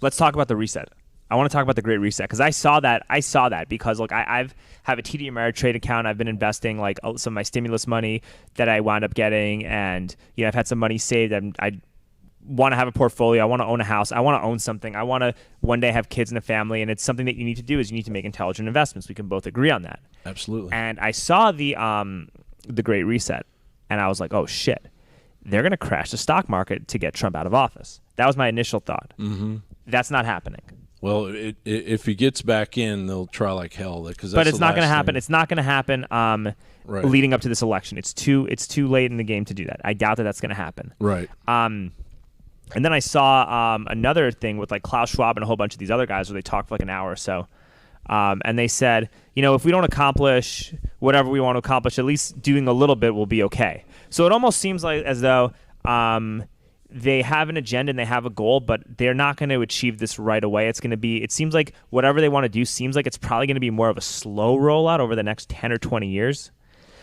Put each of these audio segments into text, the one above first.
let's talk about the reset. I want to talk about the Great Reset because I saw that because look, I have a TD Ameritrade account. I've been investing like some of my stimulus money that I wound up getting, and I've had some money saved. I want to have a portfolio. I want to own a house. I want to own something. I want to one day have kids and a family, and it's something that you need to do is you need to make intelligent investments. We can both agree on that. Absolutely. And I saw the Great Reset, and I was like, oh shit, they're going to crash the stock market to get Trump out of office. That was my initial thought. Mm-hmm. That's not happening. Well, if he gets back in, they'll try like hell. But it's not going to happen. It's not going to happen right. leading up to this election. It's too late in the game to do that. I doubt that that's going to happen. Right. And then I saw another thing with like Klaus Schwab and a whole bunch of these other guys where they talked for like an hour or so. And they said, if we don't accomplish whatever we want to accomplish, at least doing a little bit will be okay. So it almost seems like as though they have an agenda and they have a goal, but they're not going to achieve this right away. It seems like whatever they want to do seems like it's probably going to be more of a slow rollout over the next 10 or 20 years.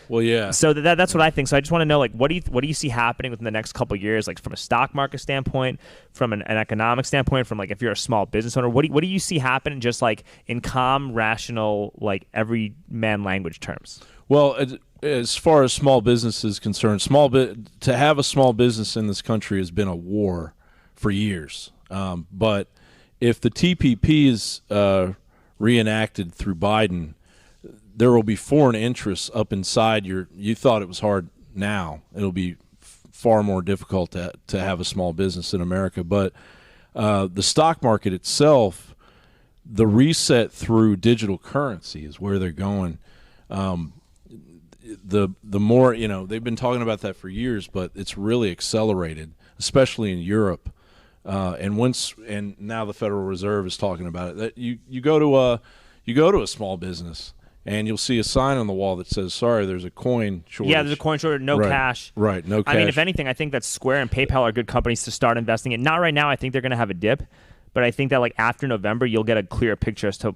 Well, yeah. So that's what I think. So I just want to know, like, what do you see happening within the next couple of years, like from a stock market standpoint, from an economic standpoint, from like if you're a small business owner, what do you see happening just like in calm, rational, like everyman language terms? Well, as far as small business is concerned, to have a small business in this country has been a war for years. But if the TPP is reenacted through Biden, there will be foreign interests up inside you thought it was hard now. It'll be far more difficult to have a small business in America. But the stock market itself, the reset through digital currency is where they're going. The more, they've been talking about that for years, but it's really accelerated, especially in Europe. And now the Federal Reserve is talking about it. That you go to a small business and you'll see a sign on the wall that says, "Sorry, there's a coin shortage." Yeah, there's a coin shortage, no cash. Right, no cash. I mean, if anything, I think that Square and PayPal are good companies to start investing in. Not right now. I think they're going to have a dip, but I think that like after November, you'll get a clear picture as to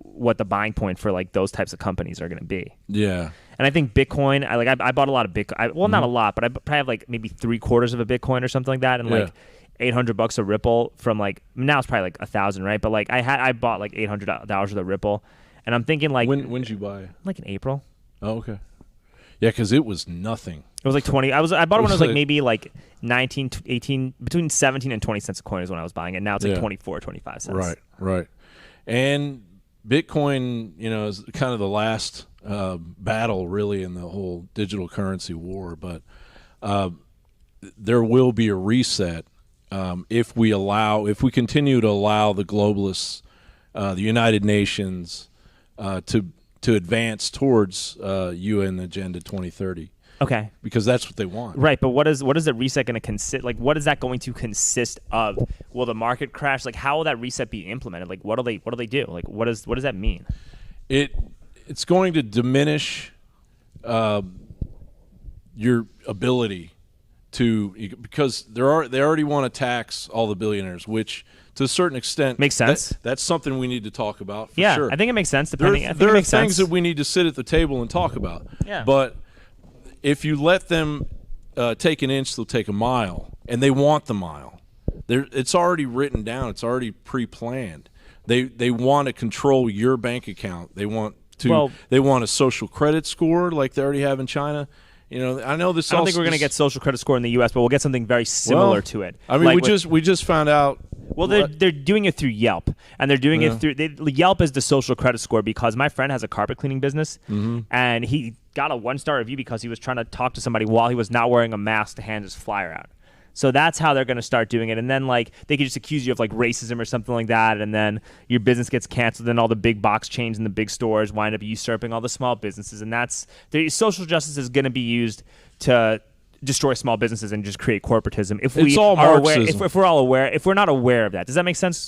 what the buying point for like those types of companies are going to be. Yeah. And I think Bitcoin, I bought a lot of Bitcoin. Well, not a lot, but I probably have like maybe 3/4 of a Bitcoin or something like that, and like $800 a Ripple from like now it's probably like 1,000, right? But like I bought like $800 worth of Ripple, and I'm thinking like when did you buy? Like in April. Oh, okay. Yeah, because it was nothing. It was like 20. I bought it when it was like maybe like 19, 18, between 17 and 20 cents a coin is when I was buying it. Now it's like 24, 25 cents. Right. And Bitcoin, is kind of the last battle really in the whole digital currency war. But there will be a reset if we continue to allow the globalists, the United Nations, to advance towards UN Agenda 2030. Okay. Because that's what they want. Right, but what is the reset going to consist? Like, what is that going to consist of? Will the market crash? Like, how will that reset be implemented? Like, what do they do? Like, what does that mean? It's going to diminish your ability because they already want to tax all the billionaires, which to a certain extent makes sense. That's something we need to talk about. Yeah, sure. I think it makes sense. There are things that we need to sit at the table and talk about. Yeah, but if you let them take an inch, they'll take a mile, and they want the mile. It's already written down. It's already pre-planned. They want to control your bank account. They want a social credit score like they already have in China. I know this. I don't think we're going to get social credit score in the U.S., but we'll get something very similar to it. I mean, we just found out. Well, they're doing it through Yelp, and they're doing it through Yelp is the social credit score because my friend has a carpet cleaning business, and he got a 1-star review because he was trying to talk to somebody while he was not wearing a mask to hand his flyer out. So that's how they're going to start doing it. And then like they could just accuse you of like racism or something like that, and then your business gets canceled, and all the big box chains and the big stores wind up usurping all the small businesses. And that's the social justice is going to be used to destroy small businesses and just create corporatism. If we're not aware of that, does that make sense?